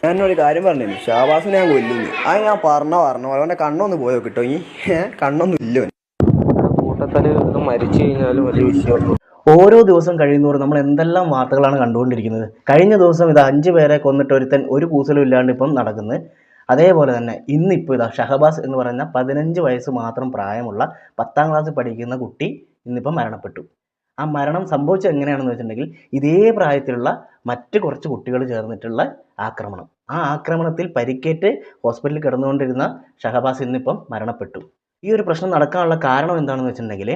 ഞാനൊരു കാര്യം പറഞ്ഞു, ഷാബാസിനെ ഞാൻ കൊല്ലുന്നു. അത് ഞാൻ പറഞ്ഞ അവൻ്റെ കണ്ണൊന്ന് പോയോ കിട്ടോ? ഈ കണ്ണൊന്നും ഇല്ലോ കൂട്ടത്തിൽ മരിച്ചു കഴിഞ്ഞാലും വലിയ വിഷയമുള്ളൂ. ഓരോ ദിവസം കഴിയുന്നതോറും നമ്മൾ എന്തെല്ലാം വാർത്തകളാണ് കണ്ടുകൊണ്ടിരിക്കുന്നത്. കഴിഞ്ഞ ദിവസം ഇത് 5 പേരെ കൊന്നിട്ട് ഒരുത്തൻ ഒരു കൂസലും ഇല്ലാണ്ട് ഇപ്പം നടക്കുന്നത്. അതേപോലെ തന്നെ ഇന്നിപ്പോൾ ഇതാ ഷഹബാസ് എന്ന് പറയുന്ന 15 വയസ്സ് മാത്രം പ്രായമുള്ള 10ാം ക്ലാസ് പഠിക്കുന്ന കുട്ടി ഇന്നിപ്പം മരണപ്പെട്ടു. ആ മരണം സംഭവിച്ചത് എങ്ങനെയാണെന്ന് വെച്ചിട്ടുണ്ടെങ്കിൽ ഇതേ പ്രായത്തിലുള്ള മറ്റ് കുറച്ച് കുട്ടികൾ ചേർന്നിട്ടുള്ള ആക്രമണം. ആ ആക്രമണത്തിൽ പരിക്കേറ്റ് ഹോസ്പിറ്റലിൽ കിടന്നുകൊണ്ടിരുന്ന ഷഹബാസ് ഇന്നിപ്പം മരണപ്പെട്ടു. ഈ ഒരു പ്രശ്നം നടക്കാനുള്ള കാരണം എന്താണെന്ന് വെച്ചിട്ടുണ്ടെങ്കിൽ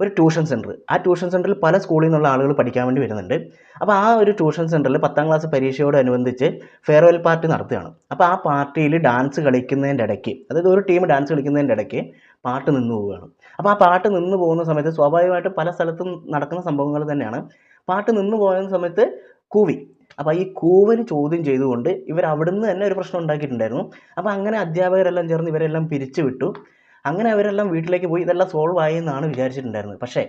ഒരു ട്യൂഷൻ സെൻറ്റർ, ആ ട്യൂഷൻ സെൻറ്ററിൽ പല സ്കൂളിൽ നിന്നുള്ള ആളുകൾ പഠിക്കാൻ വേണ്ടി വരുന്നുണ്ട്. അപ്പോൾ ആ ഒരു ട്യൂഷൻ സെൻറ്ററിൽ 10ാം ക്ലാസ് പരീക്ഷയോടനുബന്ധിച്ച് ഫെയർവെൽ പാർട്ടി നടത്തുകയാണ്. അപ്പോൾ ആ പാർട്ടിയിൽ ഡാൻസ് കളിക്കുന്നതിൻ്റെ ഇടയ്ക്ക്, അതായത് ഒരു ടീം ഡാൻസ് കളിക്കുന്നതിൻ്റെ ഇടയ്ക്ക് പാട്ട് നിന്നു പോവുകയാണ്. അപ്പോൾ ആ പാട്ട് നിന്ന് പോകുന്ന സമയത്ത് സ്വാഭാവികമായിട്ടും പല സ്ഥലത്തും നടക്കുന്ന സംഭവങ്ങൾ തന്നെയാണ്. പാട്ട് നിന്ന് പോകുന്ന സമയത്ത് കൂവി. അപ്പോൾ ഈ കൂവൽ ചോദ്യം ചെയ്തുകൊണ്ട് ഇവർ അവിടുന്ന് തന്നെ ഒരു പ്രശ്നം ഉണ്ടാക്കിയിട്ടുണ്ടായിരുന്നു. അപ്പോൾ അങ്ങനെ അധ്യാപകരെല്ലാം ചേർന്ന് ഇവരെല്ലാം പിരിച്ചു വിട്ടു. അങ്ങനെ അവരെല്ലാം വീട്ടിലേക്ക് പോയി ഇതെല്ലാം സോൾവ് ആയി എന്നാണ് വിചാരിച്ചിട്ടുണ്ടായിരുന്നത്. പക്ഷേ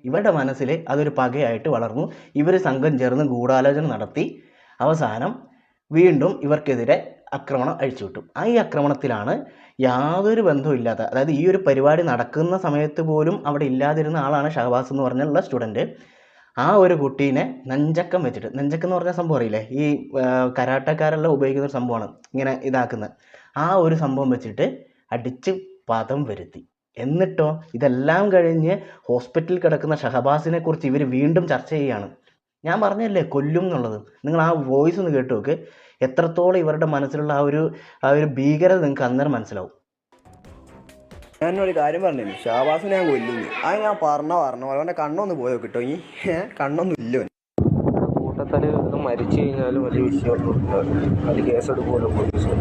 ഇവരുടെ മനസ്സിൽ അതൊരു പകയായിട്ട് വളർന്നു. ഇവർ സംഘം ചേർന്ന് ഗൂഢാലോചന നടത്തി അവസാനം വീണ്ടും ഇവർക്കെതിരെ ആക്രമണം അഴിച്ചുവിട്ടു. ഈ ആക്രമണത്തിലാണ് യാതൊരു ബന്ധവുമില്ലാത്ത, അതായത് ഈ ഒരു പരിപാടി നടക്കുന്ന സമയത്ത് പോലും അവിടെ ഇല്ലാതിരുന്ന ആളാണ് ഷഹബാസ് എന്ന് പറഞ്ഞുള്ള സ്റ്റുഡൻറ്റ്. ആ ഒരു കുട്ടീനെ നെഞ്ചക്കം വെച്ചിട്ട്, നെഞ്ചക്കം എന്ന് പറഞ്ഞ സംഭവം അറിയില്ലേ, ഈ കരാട്ടക്കാരെല്ലാം ഉപയോഗിക്കുന്ന ഒരു സംഭവമാണ് ഇങ്ങനെ ഇതാക്കുന്നത്. ആ ഒരു സംഭവം വെച്ചിട്ട് അടിച്ച് പദം വരുത്തി. എന്നിട്ടോ ഇതെല്ലാം കഴിഞ്ഞ് ഹോസ്പിറ്റലിൽ കിടക്കുന്ന ഷഹബാസിനെ കുറിച്ച് ഇവർ വീണ്ടും ചർച്ച ചെയ്യുകയാണ്. ഞാൻ പറഞ്ഞല്ലേ കൊല്ലും എന്നുള്ളത്. നിങ്ങൾ ആ വോയിസ് ഒന്ന് കേട്ട് നോക്ക്. എത്രത്തോളം ഇവരുടെ മനസ്സിലുള്ള ആ ഒരു ഭീകരത നിങ്ങൾക്ക് അന്നേരം മനസ്സിലാവും. ഞാനൊരു കാര്യം പറഞ്ഞു, ഷാബാസിനെ ഞാൻ കൊല്ലുന്നു. അത് ഞാൻ പറഞ്ഞ അവൻ്റെ കണ്ണൊന്ന് പോയോ കിട്ടോ? ഈ കണ്ണൊന്നും ഇല്ലോ. കൂട്ടത്തിൽ മരിച്ചു കഴിഞ്ഞാലും വലിയ വിഷയമുള്ളൂ. അത് കേസെടുക്കുമല്ലോ പോലീസ്.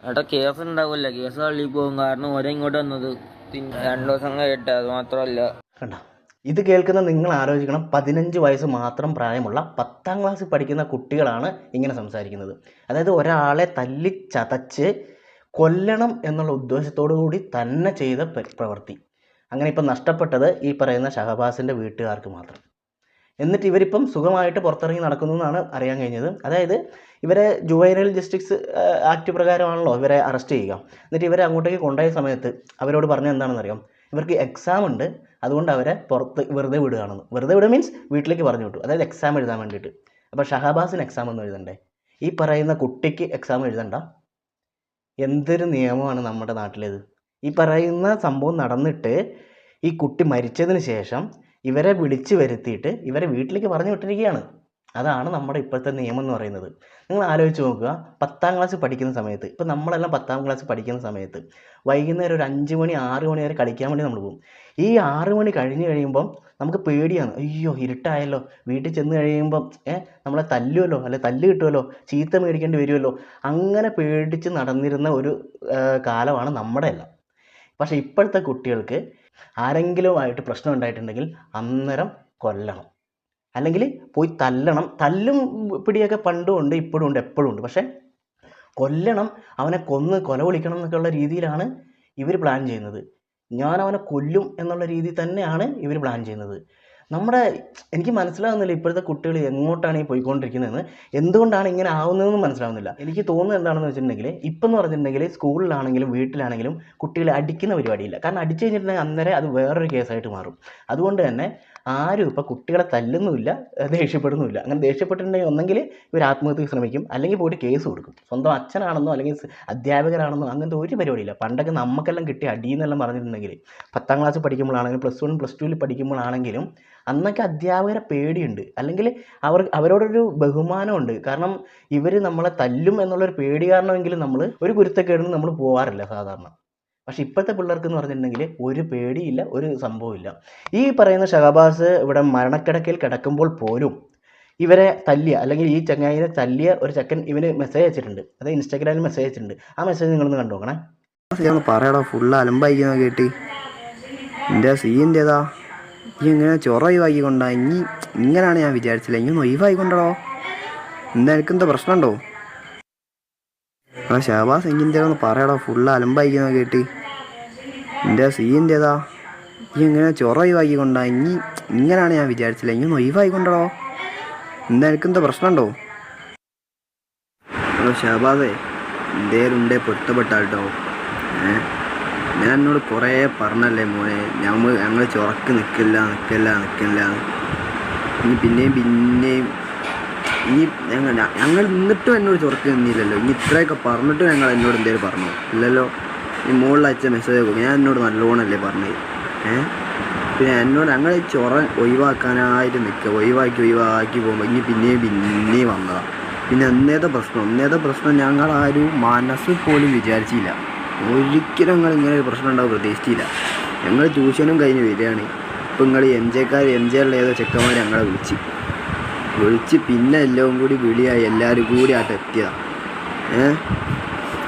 അവിടെ കേസ് ഉണ്ടാവില്ല, കേസ് തള്ളി പോകും. കാരണം ഓരോ ഇങ്ങോട്ട് വന്നത് പിന്നെ 2 ദിവസം കഴിയട്ടെ. അത് മാത്രമല്ല, കണ്ട, ഇത് കേൾക്കുന്ന നിങ്ങൾ ആലോചിക്കണം, 15 വയസ്സ് മാത്രം പ്രായമുള്ള 10ാം ക്ലാസ്സിൽ പഠിക്കുന്ന കുട്ടികളാണ് ഇങ്ങനെ സംസാരിക്കുന്നത്. അതായത് ഒരാളെ തല്ലി ചതച്ച് കൊല്ലണം എന്നുള്ള ഉദ്ദേശത്തോടു കൂടി തന്നെ ചെയ്ത പ്രവൃത്തി. അങ്ങനെ ഇപ്പം നഷ്ടപ്പെട്ടത് ഈ പറയുന്ന ഷഹബാസിൻ്റെ വീട്ടുകാർക്ക് മാത്രം. എന്നിട്ട് ഇവരിപ്പം സുഖമായിട്ട് പുറത്തിറങ്ങി നടക്കുന്നു എന്നാണ് അറിയാൻ കഴിഞ്ഞത്. അതായത് ഇവരെ ജുവൈനൽ ജസ്റ്റിസ് ആക്ട് പ്രകാരമാണല്ലോ ഇവരെ അറസ്റ്റ് ചെയ്യുക. എന്നിട്ട് ഇവരെ അങ്ങോട്ടേക്ക് കൊണ്ടുപോയ സമയത്ത് അവരോട് പറഞ്ഞത് എന്താണെന്നറിയാം, ഇവർക്ക് എക്സാം ഉണ്ട്, അതുകൊണ്ട് അവരെ പുറത്ത് വെറുതെ വിടുകയാണെന്ന്. വെറുതെ വിടുക മീൻസ് വീട്ടിലേക്ക് പറഞ്ഞു വിട്ടു, അതായത് എക്സാം എഴുതാൻ വേണ്ടിയിട്ട്. അപ്പോൾ ഷഹബാസിന് എക്സാം ഒന്നും എഴുതണ്ടേ? ഈ പറയുന്ന കുട്ടിക്ക് എക്സാം എഴുതണ്ട? എന്തൊരു നിയമമാണ് നമ്മുടെ നാട്ടിലേത്? ഈ പറയുന്ന സംഭവം നടന്നിട്ട് ഈ കുട്ടി മരിച്ചതിന് ശേഷം ഇവരെ വിളിച്ചു വരുത്തിയിട്ട് ഇവരെ വീട്ടിലേക്ക് പറഞ്ഞു വിട്ടിരിക്കുകയാണ്. അതാണ് നമ്മുടെ ഇപ്പോഴത്തെ നിയമം എന്ന് പറയുന്നത്. നിങ്ങൾ ആലോചിച്ച് നോക്കുക, 10ാം ക്ലാസ് പഠിക്കുന്ന സമയത്ത്, ഇപ്പം നമ്മളെല്ലാം 10ാം ക്ലാസ് പഠിക്കുന്ന സമയത്ത് വൈകുന്നേരം ഒരു 5 മണി 6 മണി വരെ കളിക്കാൻ വേണ്ടി നമ്മൾ പോകും. ഈ 6 മണി കഴിഞ്ഞ് കഴിയുമ്പം നമുക്ക് പേടിയാണ്. അയ്യോ ഇരുട്ടായല്ലോ, വീട്ടിൽ ചെന്ന് കഴിയുമ്പം നമ്മളെ തല്ലുമല്ലോ, അല്ലെ തല്ല് കിട്ടുമല്ലോ, ചീത്ത മേടിക്കേണ്ടി വരുമല്ലോ, അങ്ങനെ പേടിച്ച് നടന്നിരുന്ന ഒരു കാലമാണ് നമ്മുടെ എല്ലാം. പക്ഷേ ഇപ്പോഴത്തെ കുട്ടികൾക്ക് ആരെങ്കിലുമായിട്ട് പ്രശ്നം ഉണ്ടായിട്ടുണ്ടെങ്കിൽ അന്നേരം കൊല്ലണം, അല്ലെങ്കിൽ പോയി തല്ലണം. തല്ലും പിടിയൊക്കെ പണ്ടും ഉണ്ട്, ഇപ്പോഴും ഉണ്ട്, എപ്പോഴും ഉണ്ട്. പക്ഷേ കൊല്ലണം, അവനെ കൊന്ന് കൊല വിളിക്കണം എന്നൊക്കെയുള്ള രീതിയിലാണ് ഇവർ പ്ലാൻ ചെയ്യുന്നത്. ഞാൻ അവനെ കൊല്ലും എന്നുള്ള രീതിയിൽ തന്നെയാണ് ഇവർ പ്ലാൻ ചെയ്യുന്നത്. എനിക്ക് മനസ്സിലാകുന്നില്ല ഇപ്പോഴത്തെ കുട്ടികൾ എങ്ങോട്ടാണ് ഈ പോയിക്കൊണ്ടിരിക്കുന്നതെന്ന്, എന്തുകൊണ്ടാണ് ഇങ്ങനെ ആവുന്നതെന്ന് മനസ്സിലാവുന്നില്ല. എനിക്ക് തോന്നുന്നത് എന്താണെന്ന് വെച്ചിട്ടുണ്ടെങ്കിൽ ഇപ്പം എന്ന് പറഞ്ഞിട്ടുണ്ടെങ്കിൽ സ്കൂളിലാണെങ്കിലും വീട്ടിലാണെങ്കിലും കുട്ടികളെ അടിക്കുന്ന പരിപാടിയില്ല. കാരണം അടിച്ചു കഴിഞ്ഞിട്ടുണ്ടെങ്കിൽ അന്നേരം അത് വേറൊരു കേസായിട്ട് മാറും. അതുകൊണ്ട് തന്നെ ആരും ഇപ്പോൾ കുട്ടികളെ തല്ലുന്നുമില്ല, ദേഷ്യപ്പെടുന്നുമില്ല. അങ്ങനെ ദേഷ്യപ്പെട്ടിട്ടുണ്ടെങ്കിൽ ഒന്നെങ്കിൽ ഇവർ ആത്മഹത്യക്ക് ശ്രമിക്കും, അല്ലെങ്കിൽ പോയിട്ട് കേസ് കൊടുക്കും. സ്വന്തം അച്ഛനാണെന്നോ അല്ലെങ്കിൽ അധ്യാപകരാണെന്നോ അങ്ങനത്തെ ഒരു പരിപാടിയില്ല. പണ്ടൊക്കെ നമുക്കെല്ലാം കിട്ടിയ അടിയെന്നെല്ലാം പറഞ്ഞിട്ടുണ്ടെങ്കിൽ 10ാം ക്ലാസ് പഠിക്കുമ്പോഴാണെങ്കിലും +1 +2 പഠിക്കുമ്പോഴാണെങ്കിലും അന്നൊക്കെ അധ്യാപകരെ പേടിയുണ്ട്, അല്ലെങ്കിൽ അവരോടൊരു ബഹുമാനമുണ്ട്. കാരണം ഇവർ നമ്മളെ തല്ലും എന്നുള്ളൊരു പേടി കാരണമെങ്കിലും നമ്മൾ ഒരു കുരുത്തക്കേടിന് നമ്മൾ പോകാറില്ല സാധാരണ. പക്ഷെ ഇപ്പോഴത്തെ പിള്ളേർക്ക് എന്ന് പറഞ്ഞിട്ടുണ്ടെങ്കിൽ ഒരു പേടിയില്ല, ഒരു സംഭവമില്ല. ഈ പറയുന്ന ഷഹബാസ് ഇവിടെ മരണക്കിടക്കയിൽ കിടക്കുമ്പോൾ പോലും ഇവരെ തല്ലിയ, അല്ലെങ്കിൽ ഈ ചങ്ങായിനെ തല്ലിയ ഒരു ചെക്കൻ ഇവന് മെസ്സേജ് അയച്ചിട്ടുണ്ട്. അതായത് ഇൻസ്റ്റാഗ്രാമിൽ മെസ്സേജ് അയച്ചിട്ടുണ്ട്. ആ മെസ്സേജ് നിങ്ങളൊന്ന് കണ്ടു നോക്കണേ. പറയടാ, ഫുള്ള് അലമ്പായിക്കുന്ന കേട്ട് എൻ്റെ സീൻ്റെതാ ഈ ഇങ്ങനെ ചൊറയുവായിക്കൊണ്ടാ. ഇങ്ങനെയാണ് ഞാൻ വിചാരിച്ചില്ല. ഇങ്ങനെ ഒഴിവായിക്കൊണ്ടോ? എനിക്കെന്താ പ്രശ്നമുണ്ടോ? ഷഹബാസ് എങ്കിൻ്റെ പറയടാ, ഫുള്ള് അലമ്പായിക്കുന്ന കേട്ട് എൻ്റെ സീൻ്റെതാ ഈ ഇങ്ങനെ ചൊറയുവായിക്കൊണ്ടാ. ഇങ്ങനെയാണ് ഞാൻ വിചാരിച്ചില്ല. ഇങ്ങനെ ഒഴിവായിക്കൊണ്ടോ? എനിക്കെന്താ പ്രശ്നമുണ്ടോ? അപ്പോൾ ഷഹബാസേ എന്തേലും ഉണ്ടേ പൊരുത്തപ്പെട്ടാൽ കേട്ടോ. ഞാൻ എന്നോട് കുറേ പറഞ്ഞല്ലേ മോനെ, ഞങ്ങൾ ചുറക്ക് നിൽക്കില്ല. ഇനി പിന്നെയും ഇനി ഞങ്ങൾ നിന്നിട്ടും എന്നോട് ചുറക്ക് നിന്നില്ലല്ലോ. ഇനി ഇത്രയൊക്കെ പറഞ്ഞിട്ടും ഞങ്ങൾ എന്നോട് എന്തേലും പറഞ്ഞു ഇല്ലല്ലോ. ഈ മുകളിൽ അയച്ച മെസ്സേജ് നോക്കും, ഞാൻ എന്നോട് നല്ലോണമല്ലേ പറഞ്ഞത്. പിന്നെ എന്നോട് ഞങ്ങൾ ചൊറ ഒഴിവാക്കാനായിട്ട് നിൽക്കുക. ഒഴിവാക്കി പോകുമ്പോൾ ഇനി പിന്നെയും വന്നതാണ്. പിന്നെ അന്നേത്തെ പ്രശ്നം ഞങ്ങളാരും മനസ്സിൽ പോലും വിചാരിച്ചില്ല. ഒരിക്കലും ഞങ്ങൾ ഇങ്ങനെ ഒരു പ്രശ്നം ഉണ്ടാവും പ്രതീക്ഷിച്ചില്ല. ഞങ്ങൾ ട്യൂഷനും കഴിഞ്ഞ് വരികയാണ്. ഇപ്പം നിങ്ങൾ എം ജെയുള്ള ഏതോ ചെക്കന്മാർ ഞങ്ങളെ വിളിച്ച് പിന്നെ എല്ലാം കൂടി വിളിയായി, എല്ലാവരും കൂടി ആയിട്ട് എത്തിയതാണ്.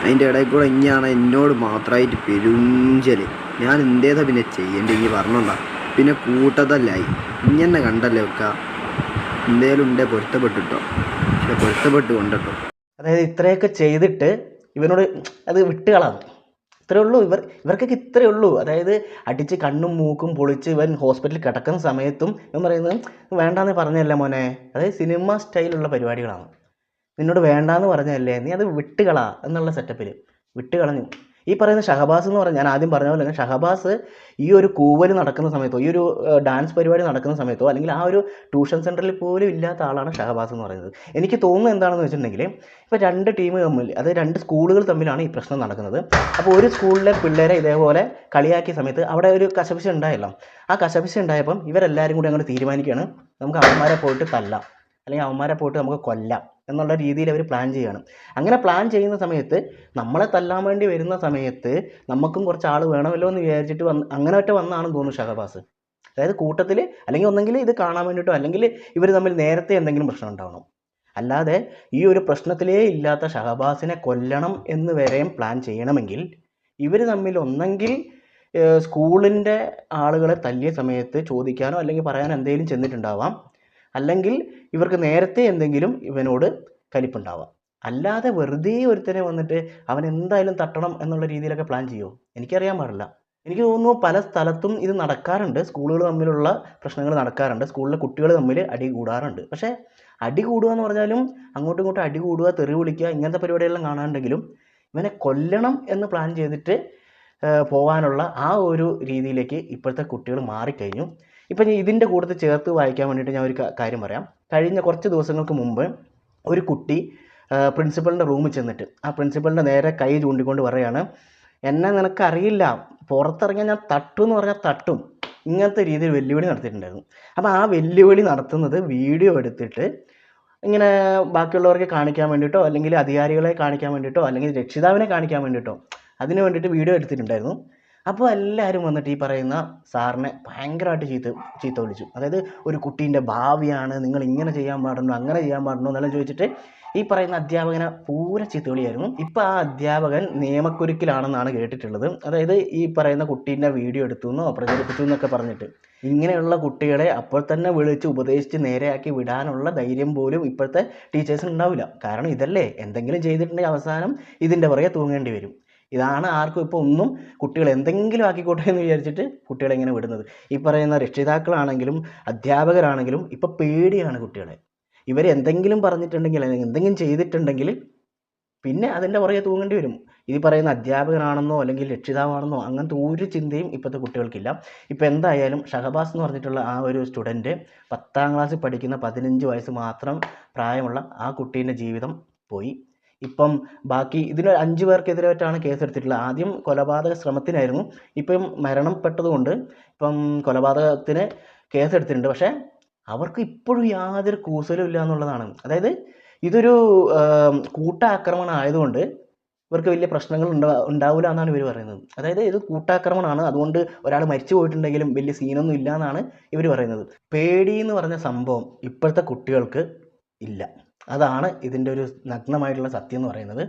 അതിൻ്റെ ഇടയിൽ കൂടെ ഇനിയാണ് എന്നോട് മാത്രമായിട്ട് പെരുഞ്ചല്. ഞാൻ എന്തേതാ പിന്നെ ചെയ്യേണ്ടത് ഇനി പറഞ്ഞോണ്ടാ. പിന്നെ കൂട്ടത്തല്ലായി ഇങ്ങനെ കണ്ടല്ലേ വെക്കുക. എന്തേലും ഉണ്ടേ പൊരുത്തപ്പെട്ടിട്ടോ, പക്ഷെ പൊരുത്തപ്പെട്ട് കൊണ്ടിട്ടോ. അതായത് ഇത്രയൊക്കെ ചെയ്തിട്ട് ഇവനോട് അത് വിട്ടുകളാണ്. ഇത്രയേ ഉള്ളൂ, ഇവർക്കൊക്കെ ഇത്രയേ ഉള്ളൂ. അതായത് അടിച്ച് കണ്ണും മൂക്കും പൊളിച്ച് ഇവൻ ഹോസ്പിറ്റലിൽ കിടക്കുന്ന സമയത്തും ഇവൻ പറയുന്നത് വേണ്ടാന്ന് പറഞ്ഞതല്ല മോനെ. അതായത് സിനിമ സ്റ്റൈലുള്ള പരിപാടികളാണ്. നിന്നോട് വേണ്ടാന്ന് പറഞ്ഞതല്ലേ, നീ അത് വിട്ടുകളാ എന്നുള്ള സെറ്റപ്പിൽ വിട്ടുകളഞ്ഞു. ഈ പറയുന്ന ഷഹബാസ് എന്ന് പറഞ്ഞാൽ ഞാൻ ആദ്യം പറഞ്ഞ പോലെ തന്നെ ഷഹബാസ് ഈ ഒരു കൂവൽ നടക്കുന്ന സമയത്തോ ഈ ഒരു ഡാൻസ് പരിപാടി നടക്കുന്ന സമയത്തോ അല്ലെങ്കിൽ ആ ഒരു ട്യൂഷൻ സെൻറ്ററിൽ പോലും ഇല്ലാത്ത ആളാണ് ഷഹബാസ് എന്ന് പറയുന്നത്. എനിക്ക് തോന്നുന്നത് എന്താണെന്ന് വെച്ചിട്ടുണ്ടെങ്കിൽ ഇപ്പോൾ 2 ടീം തമ്മിൽ, അതായത് 2 സ്കൂളുകൾ തമ്മിലാണ് ഈ പ്രശ്നം നടക്കുന്നത്. അപ്പോൾ ഒരു സ്കൂളിലെ പിള്ളേരെ ഇതേപോലെ കളിയാക്കിയ സമയത്ത് അവിടെ ഒരു കശപിശ ഉണ്ടായല്ലോ. ആ കശപിശ ഉണ്ടായപ്പം ഇവരെല്ലാവരും കൂടി അങ്ങോട്ട് തീരുമാനിക്കുകയാണ്, നമുക്ക് അവന്മാരെ പോയിട്ട് തല്ലാം അല്ലെങ്കിൽ അവന്മാരെ പോയിട്ട് നമുക്ക് കൊല്ലാം എന്നുള്ള രീതിയിൽ അവർ പ്ലാൻ ചെയ്യുകയാണ്. അങ്ങനെ പ്ലാൻ ചെയ്യുന്ന സമയത്ത് നമ്മളെ തല്ലാൻ വേണ്ടി വരുന്ന സമയത്ത് നമുക്കും കുറച്ച് ആൾ വേണമല്ലോ എന്ന് വിചാരിച്ചിട്ട് അങ്ങനെ വന്നാണെന്ന് തോന്നുന്നു ഷഹബാസ്. അതായത് കൂട്ടത്തിൽ അല്ലെങ്കിൽ ഒന്നെങ്കിൽ ഇത് കാണാൻ വേണ്ടിയിട്ടോ അല്ലെങ്കിൽ ഇവർ തമ്മിൽ നേരത്തെ എന്തെങ്കിലും പ്രശ്നം ഉണ്ടാവണം. അല്ലാതെ ഈ ഒരു പ്രശ്നത്തിലേ ഇല്ലാത്ത ഷഹബാസിനെ കൊല്ലണം എന്ന് വരെയും പ്ലാൻ ചെയ്യണമെങ്കിൽ ഇവർ തമ്മിൽ ഒന്നെങ്കിൽ സ്കൂളിൻ്റെ ആളുകളെ തല്ലിയ സമയത്ത് ചോദിക്കാനോ അല്ലെങ്കിൽ പറയാനോ എന്തെങ്കിലും ചെന്നിട്ടുണ്ടാവാം, അല്ലെങ്കിൽ ഇവർക്ക് നേരത്തെ എന്തെങ്കിലും ഇവനോട് കലിപ്പുണ്ടാവാം. അല്ലാതെ വെറുതെ ഒരുത്തനെ വന്നിട്ട് അവൻ എന്തായാലും തട്ടണം എന്നുള്ള രീതിയിലൊക്കെ പ്ലാൻ ചെയ്യുമോ? എനിക്കറിയാൻ പാടില്ല. എനിക്ക് തോന്നുന്നു പല സ്ഥലത്തും ഇത് നടക്കാറുണ്ട്. സ്കൂളുകൾ തമ്മിലുള്ള പ്രശ്നങ്ങൾ നടക്കാറുണ്ട്, സ്കൂളിലെ കുട്ടികൾ തമ്മിൽ അടി കൂടാറുണ്ട്. പക്ഷേ അടി കൂടുക എന്ന് പറഞ്ഞാലും അങ്ങോട്ടും ഇങ്ങോട്ടും അടി കൂടുക, തെറി വിളിക്കുക, ഇങ്ങനത്തെ പരിപാടികളെല്ലാം കാണാറുണ്ടെങ്കിലും ഇവനെ കൊല്ലണം എന്ന് പ്ലാൻ ചെയ്തിട്ട് പോകാനുള്ള ആ ഒരു രീതിയിലേക്ക് ഇപ്പോഴത്തെ കുട്ടികൾ മാറിക്കഴിഞ്ഞു. ഇപ്പം ഇതിൻ്റെ കൂട്ടത്തിൽ ചേർത്ത് വായിക്കാൻ വേണ്ടിയിട്ട് ഞാൻ ഒരു കാര്യം പറയാം. കഴിഞ്ഞ കുറച്ച് ദിവസങ്ങൾക്ക് മുമ്പ് ഒരു കുട്ടി പ്രിൻസിപ്പളിൻ്റെ റൂമിൽ ചെന്നിട്ട് ആ പ്രിൻസിപ്പളിൻ്റെ നേരെ കൈ ചൂണ്ടിക്കൊണ്ട് പറയുകയാണ്, എന്നെ നിനക്കറിയില്ല, പുറത്തിറങ്ങിയാൽ ഞാൻ തട്ടും എന്ന് പറഞ്ഞാൽ തട്ടും, ഇങ്ങനത്തെ രീതിയിൽ വെല്ലുവിളി നടത്തിയിട്ടുണ്ടായിരുന്നു. അപ്പോൾ ആ വെല്ലുവിളി നടത്തുന്നത് വീഡിയോ എടുത്തിട്ട് ഇങ്ങനെ ബാക്കിയുള്ളവർക്ക് കാണിക്കാൻ വേണ്ടിയിട്ടോ അല്ലെങ്കിൽ അധികാരികളെ കാണിക്കാൻ വേണ്ടിയിട്ടോ അല്ലെങ്കിൽ രക്ഷിതാവിനെ കാണിക്കാൻ വേണ്ടിയിട്ടോ അതിന് വേണ്ടിയിട്ട് വീഡിയോ എടുത്തിട്ടുണ്ടായിരുന്നു. അപ്പോൾ എല്ലാവരും വന്നിട്ട് ഈ പറയുന്ന സാറിനെ ഭയങ്കരമായിട്ട് ചീത്ത വിളിച്ചു. അതായത് ഒരു കുട്ടീൻ്റെ ഭാവിയാണ്, നിങ്ങൾ ഇങ്ങനെ ചെയ്യാൻ പാടുണ്ടോ അങ്ങനെ ചെയ്യാൻ പാടുണ്ടോ എന്നെല്ലാം ചോദിച്ചിട്ട് ഈ പറയുന്ന അധ്യാപകനെ പൂര ചീത്ത വിളിയായിരുന്നു. ഇപ്പോൾ ആ അധ്യാപകൻ നിയമക്കുരുക്കിലാണെന്നാണ് കേട്ടിട്ടുള്ളത്. അതായത് ഈ പറയുന്ന കുട്ടീൻ്റെ വീഡിയോ എടുത്തു എന്നോ പ്രചരിപ്പിച്ചു എന്നൊക്കെ പറഞ്ഞിട്ട് ഇങ്ങനെയുള്ള കുട്ടികളെ അപ്പോൾ തന്നെ വിളിച്ച് ഉപദേശിച്ച് നേരെയാക്കി വിടാനുള്ള ധൈര്യം പോലും ഇപ്പോഴത്തെ ടീച്ചേഴ്സിന് ഉണ്ടാവില്ല. കാരണം ഇതല്ലേ, എന്തെങ്കിലും ചെയ്തിട്ടുണ്ടെങ്കിൽ അവസാനം ഇതിൻ്റെ പുറകെ തൂങ്ങേണ്ടി വരും. ഇതാണ് ആർക്കും ഇപ്പോൾ ഒന്നും കുട്ടികൾ എന്തെങ്കിലും ആക്കിക്കോട്ടെ എന്ന് വിചാരിച്ചിട്ട് കുട്ടികളെ ഇങ്ങനെ വിടുന്നത്. ഈ പറയുന്ന രക്ഷിതാക്കളാണെങ്കിലും അധ്യാപകരാണെങ്കിലും ഇപ്പോൾ പേടിയാണ് കുട്ടികളെ. ഇവർ എന്തെങ്കിലും പറഞ്ഞിട്ടുണ്ടെങ്കിൽ അല്ലെങ്കിൽ എന്തെങ്കിലും ചെയ്തിട്ടുണ്ടെങ്കിൽ പിന്നെ അതിൻ്റെ പുറകെ തൂങ്ങേണ്ടി വരും. ഈ പറയുന്ന അധ്യാപകനാണെന്നോ അല്ലെങ്കിൽ രക്ഷിതാവാണെന്നോ അങ്ങനത്തെ ഒരു ചിന്തയും ഇപ്പോഴത്തെ കുട്ടികൾക്കില്ല. ഇപ്പോൾ എന്തായാലും ഷഹബാസ് എന്ന് പറഞ്ഞിട്ടുള്ള ആ ഒരു സ്റ്റുഡൻറ്റ് 10ാം ക്ലാസ്സിൽ പഠിക്കുന്ന 15 വയസ്സ് മാത്രം പ്രായമുള്ള ആ കുട്ടീൻ്റെ ജീവിതം പോയി. ഇപ്പം ബാക്കി ഇതിന് 5 പേർക്കെതിരായിട്ടാണ് കേസെടുത്തിട്ടുള്ളത്. ആദ്യം കൊലപാതക ശ്രമത്തിനായിരുന്നു, ഇപ്പം മരണപ്പെട്ടതുകൊണ്ട് ഇപ്പം കൊലപാതകത്തിന് കേസെടുത്തിട്ടുണ്ട്. പക്ഷേ അവർക്ക് ഇപ്പോഴും യാതൊരു കൂസലും ഇല്ല എന്നുള്ളതാണ്. അതായത് ഇതൊരു കൂട്ടാക്രമണം ആയതുകൊണ്ട് ഇവർക്ക് വലിയ പ്രശ്നങ്ങൾ ഉണ്ടാവില്ല എന്നാണ് ഇവർ പറയുന്നത്. അതായത് ഇത് കൂട്ടാക്രമണമാണ്, അതുകൊണ്ട് ഒരാൾ മരിച്ചു പോയിട്ടുണ്ടെങ്കിലും വലിയ സീനൊന്നും ഇല്ല എന്നാണ് ഇവർ പറയുന്നത്. പേടി എന്ന് പറഞ്ഞ സംഭവം ഇപ്പോഴത്തെ കുട്ടികൾക്ക് ഇല്ല. അതാണ് ഇതിൻ്റെ ഒരു നഗ്നമായിട്ടുള്ള സത്യം എന്ന് പറയുന്നത്.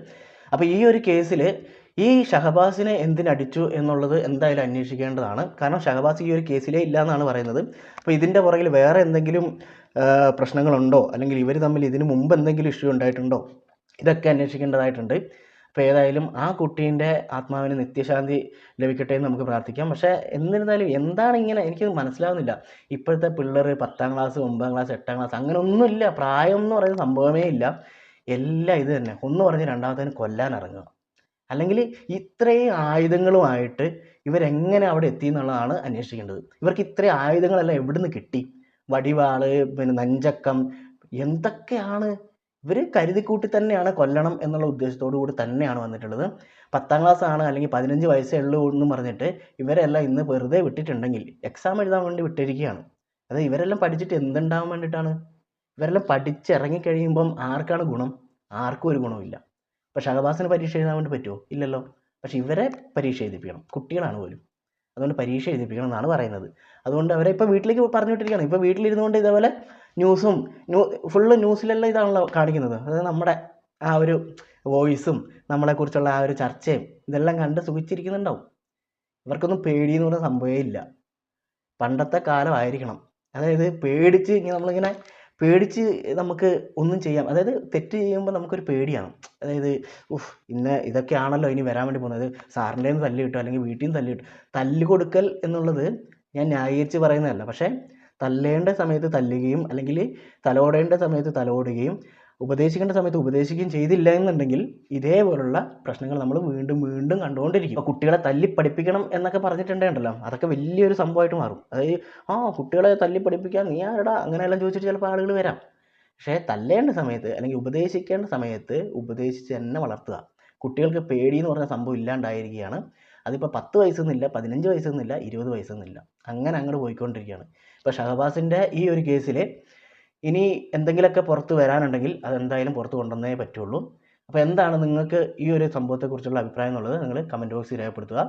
അപ്പോൾ ഈ ഒരു കേസിൽ ഈ ഷഹബാസിനെ എന്തിനടിച്ചു എന്നുള്ളത് എന്തായാലും അന്വേഷിക്കേണ്ടതാണ്. കാരണം ഷഹബാസ് ഈ ഒരു കേസിലേ ഇല്ല എന്നാണ് പറയുന്നത്. അപ്പോൾ ഇതിൻ്റെ പുറകിൽ വേറെ എന്തെങ്കിലും പ്രശ്നങ്ങളുണ്ടോ അല്ലെങ്കിൽ ഇവർ തമ്മിൽ ഇതിന് മുമ്പ് എന്തെങ്കിലും ഇഷ്യൂ ഉണ്ടായിട്ടുണ്ടോ, ഇതൊക്കെ അന്വേഷിക്കേണ്ടതായിട്ടുണ്ട്. അപ്പോൾ ഏതായാലും ആ കുട്ടീൻ്റെ ആത്മാവിന് നിത്യശാന്തി ലഭിക്കട്ടെ എന്ന് നമുക്ക് പ്രാർത്ഥിക്കാം. പക്ഷേ എന്നിരുന്നാലും എന്താണ് ഇങ്ങനെ, എനിക്ക് മനസ്സിലാവുന്നില്ല. ഇപ്പോഴത്തെ പിള്ളേർ 10ാം ക്ലാസ് 9ാം ക്ലാസ് 8ാം ക്ലാസ് അങ്ങനെ ഒന്നുമില്ല, പ്രായം എന്ന് പറയുന്ന സംഭവമേ ഇല്ല. എല്ലാം ഇത് തന്നെ. ഒന്ന് പറഞ്ഞ് രണ്ടാമത്തേന് കൊല്ലാൻ ഇറങ്ങുക. അല്ലെങ്കിൽ ഇത്രയും ആയുധങ്ങളുമായിട്ട് ഇവരെങ്ങനെ അവിടെ എത്തി എന്നുള്ളതാണ് അന്വേഷിക്കേണ്ടത്. ഇവർക്ക് ഇത്രയും ആയുധങ്ങളെല്ലാം എവിടുന്ന് കിട്ടി? വടിവാള്, പിന്നെ നഞ്ചക്കം, എന്തൊക്കെയാണ്. ഇവർ കരുതിക്കൂട്ടി തന്നെയാണ് കൊല്ലണം എന്നുള്ള ഉദ്ദേശത്തോടു കൂടി തന്നെയാണ് വന്നിട്ടുള്ളത്. 10ാം ക്ലാസ് ആണ് അല്ലെങ്കിൽ 15 വയസ്സേ ഉള്ളൂ എന്നും പറഞ്ഞിട്ട് ഇവരെല്ലാം ഇന്ന് വെറുതെ വിട്ടിട്ടുണ്ടെങ്കിൽ എക്സാം എഴുതാൻ വേണ്ടി വിട്ടിരിക്കുകയാണ്. അത് ഇവരെല്ലാം പഠിച്ചിട്ട് എന്തുണ്ടാവാൻ വേണ്ടിയിട്ടാണ്? ഇവരെല്ലാം പഠിച്ചിറങ്ങിക്കഴിയുമ്പം ആർക്കാണ് ഗുണം? ആർക്കും ഒരു ഗുണമില്ല. ഇപ്പോൾ ഷഹബാസിന് പരീക്ഷ എഴുതാൻ വേണ്ടി പറ്റുമോ? ഇല്ലല്ലോ. പക്ഷെ ഇവരെ പരീക്ഷ എഴുതിപ്പിക്കണം, കുട്ടികളാണ് പോലും. അതുകൊണ്ട് പരീക്ഷ എഴുതിപ്പിക്കണം എന്നാണ് പറയുന്നത്. അതുകൊണ്ട് അവരെ ഇപ്പോൾ വീട്ടിലേക്ക് പറഞ്ഞു വിട്ടിരിക്കുകയാണ്. ഇപ്പോൾ വീട്ടിലിരുന്നുകൊണ്ട് ഇതേപോലെ ന്യൂസും ഫുള്ള് ന്യൂസിലെല്ലാം ഇതാണല്ലോ കാണിക്കുന്നത്. അതായത് നമ്മുടെ ആ ഒരു വോയിസും നമ്മളെക്കുറിച്ചുള്ള ആ ഒരു ചർച്ചയും ഇതെല്ലാം കണ്ട് സുഖിച്ചിരിക്കുന്നുണ്ടാവും. ഇവർക്കൊന്നും പേടിയെന്ന് പറഞ്ഞ സംഭവമേ ഇല്ല. പണ്ടത്തെ കാലമായിരിക്കണം. അതായത് പേടിച്ച് നമ്മളിങ്ങനെ പേടിച്ച് നമുക്ക് ഒന്നും ചെയ്യാം. അതായത് തെറ്റ് ചെയ്യുമ്പോൾ നമുക്കൊരു പേടിയാണ്. അതായത് ഇതൊക്കെയാണല്ലോ ഇനി വരാൻ വേണ്ടി പോകുന്നത്. സാറിൻ്റെ നിന്ന് തല്ല് കിട്ടും, അല്ലെങ്കിൽ വീട്ടിൽ നിന്ന് തല്ല് കിട്ടും. തല്ല് കൊടുക്കൽ എന്നുള്ളത് ഞാൻ ന്യായീകരിച്ച് പറയുന്നതല്ല. പക്ഷേ തല്ലേണ്ട സമയത്ത് തല്ലുകയും അല്ലെങ്കിൽ തലോടേണ്ട സമയത്ത് തലോടുകയും ഉപദേശിക്കേണ്ട സമയത്ത് ഉപദേശിക്കുകയും ചെയ്തില്ല എന്നുണ്ടെങ്കിൽ ഇതേപോലുള്ള പ്രശ്നങ്ങൾ നമ്മൾ വീണ്ടും വീണ്ടും കണ്ടുകൊണ്ടിരിക്കും. അപ്പോൾ കുട്ടികളെ തല്ലി പഠിപ്പിക്കണം എന്നൊക്കെ പറഞ്ഞിട്ടുണ്ടല്ലോ, അതൊക്കെ വലിയൊരു സംഭവമായിട്ട് മാറും. അതായത് കുട്ടികളെ തല്ലി പഠിപ്പിക്കാൻ നീ ആരടാ അങ്ങനെയെല്ലാം ചോദിച്ചിട്ട് ചിലപ്പോൾ ആളുകൾ വരാം. പക്ഷേ തല്ലേണ്ട സമയത്ത് അല്ലെങ്കിൽ ഉപദേശിക്കേണ്ട സമയത്ത് ഉപദേശിച്ച് തന്നെ വളർത്തുക. കുട്ടികൾക്ക് പേടി എന്ന് പറഞ്ഞ സംഭവം ഇല്ലാണ്ടായിരിക്കുകയാണ്. അതിപ്പോൾ 10 വയസ്സെന്നില്ല, 15 വയസ്സെന്നില്ല, 20 വയസ്സെന്നില്ല, അങ്ങനെ അങ്ങോട്ട് പോയിക്കൊണ്ടിരിക്കുകയാണ്. ഇപ്പോൾ ഷഹബാസിൻ്റെ ഈ ഒരു കേസിൽ ഇനി എന്തെങ്കിലുമൊക്കെ പുറത്ത് വരാനുണ്ടെങ്കിൽ അതെന്തായാലും പുറത്ത് കൊണ്ടുവന്നേ പറ്റുള്ളൂ. അപ്പോൾ എന്താണ് നിങ്ങൾക്ക് ഈ ഒരു സംഭവത്തെക്കുറിച്ചുള്ള അഭിപ്രായം എന്നുള്ളത് നിങ്ങൾ കമൻറ്റ് ബോക്സിൽ രേഖപ്പെടുത്തുക.